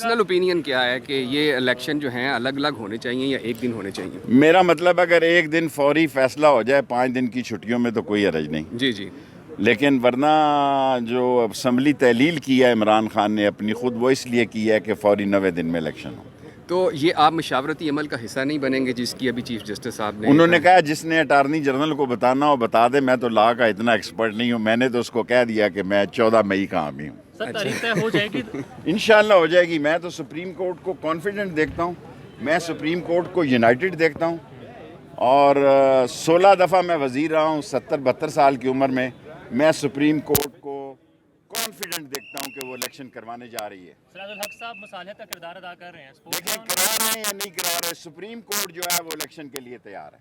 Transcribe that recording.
Personal opinion کیا ہے کہ یہ الیکشن جو ہیں الگ الگ ہونے چاہیے یا ایک دن ہونے چاہیے؟ میرا مطلب اگر ایک دن فوری فیصلہ ہو جائے 5 دن کی چھٹیوں میں تو کوئی حرج نہیں، جی جی، لیکن ورنہ جو اسمبلی تحلیل کی ہے عمران خان نے اپنی خود، وہ اس لیے کی ہے کہ فوری 9 دن میں الیکشن ہو۔ تو یہ آپ مشاورتی عمل کا حصہ نہیں بنیں گے جس کی ابھی چیف جسٹس صاحب نے انہوں نے کہا جس نے اٹارنی جنرل کو بتانا ہو بتا دے، میں تو لا کا اتنا ایکسپرٹ نہیں ہوں، میں نے تو اس کو کہہ دیا کہ میں 14 مئی کا حامی ہوں۔ سر تاریخ طے ہو جائے گی؟ انشاءاللہ ہو جائے گی۔ میں تو سپریم کورٹ کو کانفیڈنٹ دیکھتا ہوں، میں سپریم کورٹ کو یونائٹڈ دیکھتا ہوں، اور 16 دفعہ میں وزیر رہا ہوں 70-72 سال کی عمر میں سپریم کورٹ کو کانفیڈنٹ دیکھتا ہوں کہ وہ الیکشن کروانے جا رہی ہے۔ سراج الحق صاحب مصالحت کا کردار ادا کر رہے ہیں، لیکن کرا رہے ہیں یا نہیں کرا رہے، سپریم کورٹ جو ہے وہ الیکشن کے لیے تیار ہے۔